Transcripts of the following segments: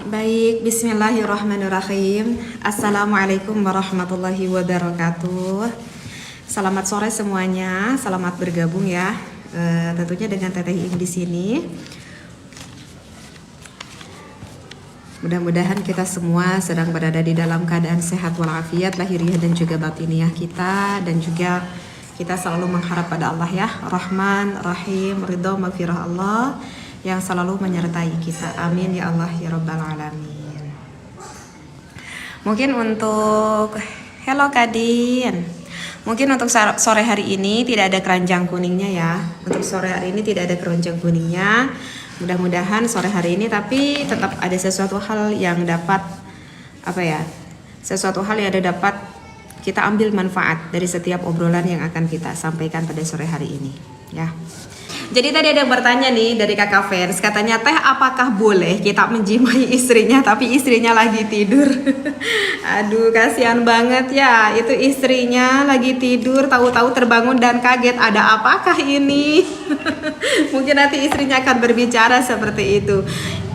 Baik, bismillahirrahmanirrahim. Assalamualaikum warahmatullahi wabarakatuh. Selamat sore semuanya, selamat bergabung ya. Tentunya dengan Teteh Iing di sini. Mudah-mudahan kita semua sedang berada di dalam keadaan sehat walafiat lahiriah dan juga batiniah kita, dan juga kita selalu mengharap pada Allah ya, Rahman, Rahim, Ridho, Maghfirah Allah yang selalu menyertai kita. Amin ya Allah ya Rabbal Alamin. Mungkin untuk hello Kadin. Mungkin untuk sore hari ini tidak ada keranjang kuningnya ya. Untuk sore hari ini tidak ada keranjang kuningnya. Mudah-mudahan sore hari ini tapi tetap ada sesuatu hal yang dapat sesuatu hal yang dapat kita ambil manfaat dari setiap obrolan yang akan kita sampaikan pada sore hari ini ya. Jadi tadi ada yang bertanya nih dari kakak fans, katanya Teh apakah boleh kita menjimai istrinya tapi istrinya lagi tidur? Aduh kasihan banget ya, itu istrinya lagi tidur tahu-tahu terbangun dan kaget, ada apakah ini? Mungkin nanti istrinya akan berbicara seperti itu.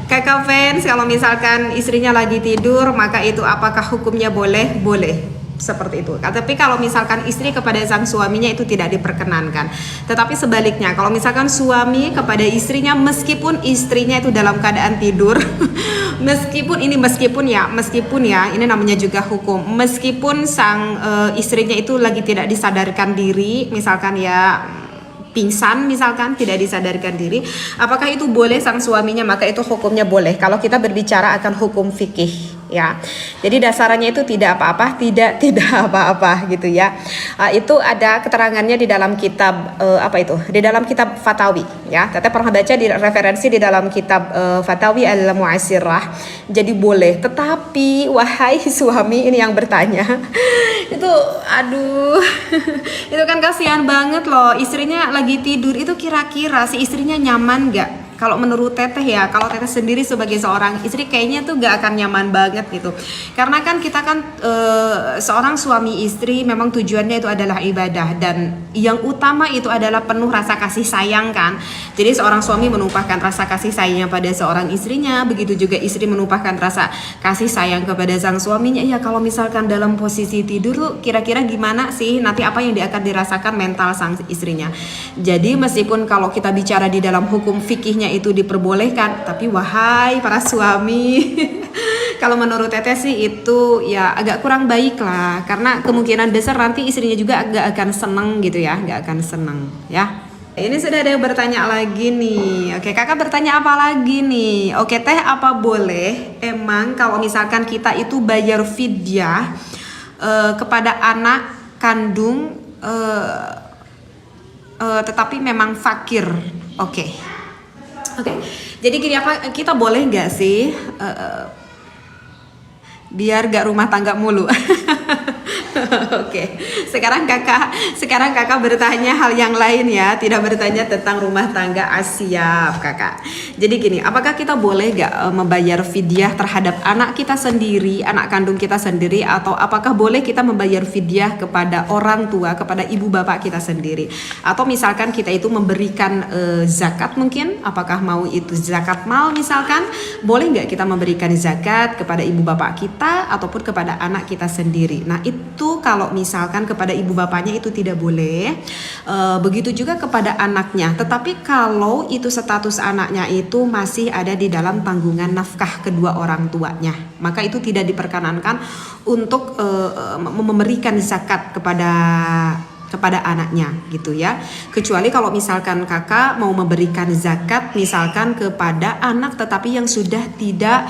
Kakak fans, kalau misalkan istrinya lagi tidur maka itu apakah hukumnya boleh? Boleh. Seperti itu. Tapi kalau misalkan istri kepada sang suaminya itu tidak diperkenankan. Tetapi sebaliknya, kalau misalkan suami kepada istrinya meskipun istrinya itu dalam keadaan tidur, meskipun ya, ini namanya juga hukum. Meskipun sang istrinya itu lagi tidak disadarkan diri, misalkan ya pingsan, misalkan tidak disadarkan diri, apakah itu boleh sang suaminya? Maka itu hukumnya boleh. Kalau kita berbicara akan hukum fikih ya, jadi dasarnya itu tidak apa-apa, tidak apa-apa gitu ya. Itu ada keterangannya di dalam kitab di dalam kitab Fatawi ya. Teteh pernah baca di referensi di dalam kitab Fatawi al-Mu'asirah. Jadi boleh. Tetapi wahai suami ini yang bertanya, itu aduh itu kan kasihan banget loh, istrinya lagi tidur, itu kira-kira si istrinya nyaman gak? Kalau menurut Teteh ya, kalau Teteh sendiri sebagai seorang istri kayaknya tuh gak akan nyaman banget gitu. Karena kan kita kan seorang suami istri memang tujuannya itu adalah ibadah, dan yang utama itu adalah penuh rasa kasih sayang kan. Jadi seorang suami menumpahkan rasa kasih sayangnya pada seorang istrinya, begitu juga istri menumpahkan rasa kasih sayang kepada sang suaminya. Ya kalau misalkan dalam posisi tidur tuh kira-kira gimana sih nanti apa yang akan dirasakan mental sang istrinya. Jadi meskipun kalau kita bicara di dalam hukum fikihnya itu diperbolehkan, tapi wahai para suami kalau menurut Teteh sih itu ya agak kurang baik lah, karena kemungkinan besar nanti istrinya juga agak akan seneng gitu ya, nggak akan seneng ya. Ini sudah ada yang bertanya lagi nih. Oke, kakak bertanya apa lagi nih? Oke Teh, apa boleh emang kalau misalkan kita itu bayar fidyah kepada anak kandung tetapi memang fakir? Oke, jadi gini, apa kita boleh nggak sih biar gak rumah tangga mulu? Oke, sekarang kakak bertanya hal yang lain ya, tidak bertanya tentang rumah tangga. Siap kakak. Jadi gini, apakah kita boleh gak membayar fidyah terhadap anak kita sendiri, anak kandung kita sendiri, atau apakah boleh kita membayar fidyah kepada orang tua, kepada ibu bapak kita sendiri? Atau misalkan kita itu memberikan zakat mungkin, apakah mau itu zakat mal misalkan, boleh gak kita memberikan zakat kepada ibu bapak kita ataupun kepada anak kita sendiri? Nah itu kalau misalkan kepada ibu bapaknya itu tidak boleh, begitu juga kepada anaknya. Tetapi kalau itu status anaknya itu masih ada di dalam tanggungan nafkah kedua orang tuanya, maka itu tidak diperkenankan untuk memberikan zakat kepada anaknya gitu ya. Kecuali kalau misalkan kakak mau memberikan zakat misalkan kepada anak tetapi yang sudah tidak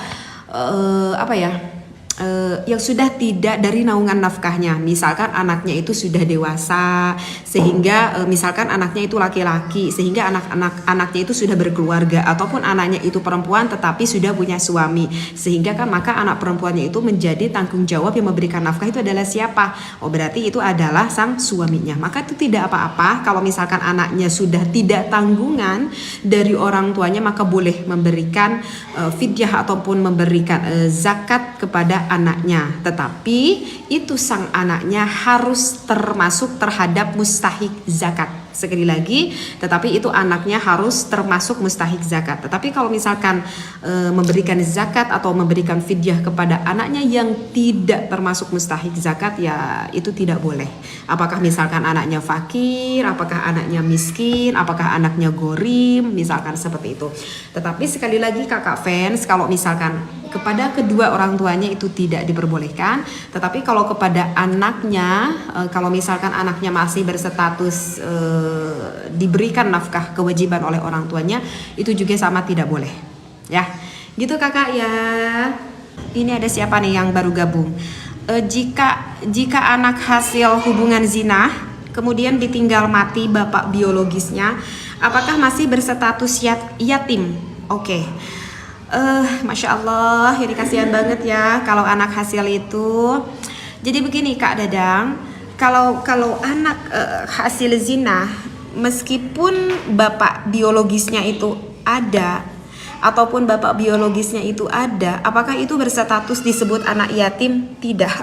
yang sudah tidak dari naungan nafkahnya. Misalkan anaknya itu sudah dewasa sehingga misalkan anaknya itu laki-laki sehingga anaknya itu sudah berkeluarga, ataupun anaknya itu perempuan tetapi sudah punya suami, sehingga kan maka anak perempuannya itu menjadi tanggung jawab yang memberikan nafkah itu adalah siapa? Oh berarti itu adalah sang suaminya. Maka itu tidak apa-apa kalau misalkan anaknya sudah tidak tanggungan dari orang tuanya, maka boleh memberikan fidyah ataupun memberikan zakat kepada anaknya, tetapi itu sang anaknya harus termasuk terhadap mustahik zakat. sekali lagi, tetapi itu anaknya harus termasuk mustahik zakat. Tetapi kalau misalkan memberikan zakat atau memberikan fidyah kepada anaknya yang tidak termasuk mustahik zakat, ya itu tidak boleh. Apakah misalkan anaknya fakir, apakah anaknya miskin, apakah anaknya gorim, misalkan seperti itu. Tetapi sekali lagi kakak fans, kalau misalkan kepada kedua orang tuanya itu tidak diperbolehkan, tetapi kalau kepada anaknya, kalau misalkan anaknya masih berstatus diberikan nafkah kewajiban oleh orang tuanya, itu juga sama tidak boleh. Ya, gitu kakak ya. Ini ada siapa nih yang baru gabung? Jika anak hasil hubungan zina, kemudian ditinggal mati bapak biologisnya, apakah masih berstatus yatim? Oke. Masya Allah, ini kasihan banget ya kalau anak hasil itu. Jadi begini Kak Dadang, kalau anak hasil zina, meskipun bapak biologisnya itu ada ataupun bapak biologisnya itu ada, apakah itu berstatus disebut anak yatim? Tidak.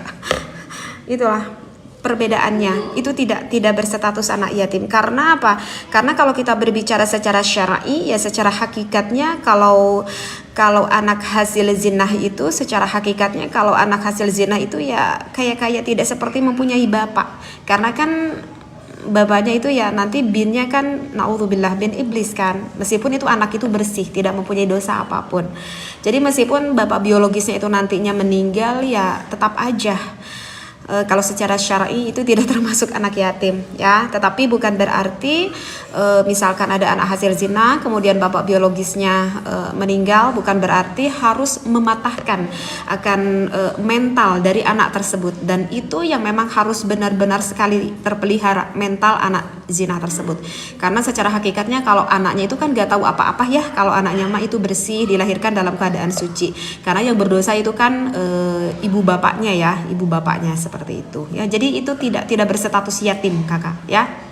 Itulah perbedaannya, itu tidak berstatus anak yatim. Karena apa? Karena kalau kita berbicara secara syar'i, ya secara hakikatnya kalau anak hasil zina itu secara hakikatnya, kalau anak hasil zina itu ya kayak tidak seperti mempunyai bapak. Karena kan bapaknya itu ya nanti binnya kan naudzubillah bin iblis kan, meskipun itu anak itu bersih, tidak mempunyai dosa apapun. Jadi meskipun bapak biologisnya itu nantinya meninggal, ya tetap aja kalau secara syar'i itu tidak termasuk anak yatim ya. Tetapi bukan berarti misalkan ada anak hasil zina kemudian bapak biologisnya meninggal, bukan berarti harus mematahkan akan mental dari anak tersebut. Dan itu yang memang harus benar-benar sekali terpelihara mental anak zina tersebut. Karena secara hakikatnya kalau anaknya itu kan gak tahu apa-apa ya, kalau anaknya mah itu bersih, dilahirkan dalam keadaan suci. Karena yang berdosa itu kan ibu bapaknya ya, ibu bapaknya seperti itu ya. Jadi itu tidak berstatus yatim kakak ya.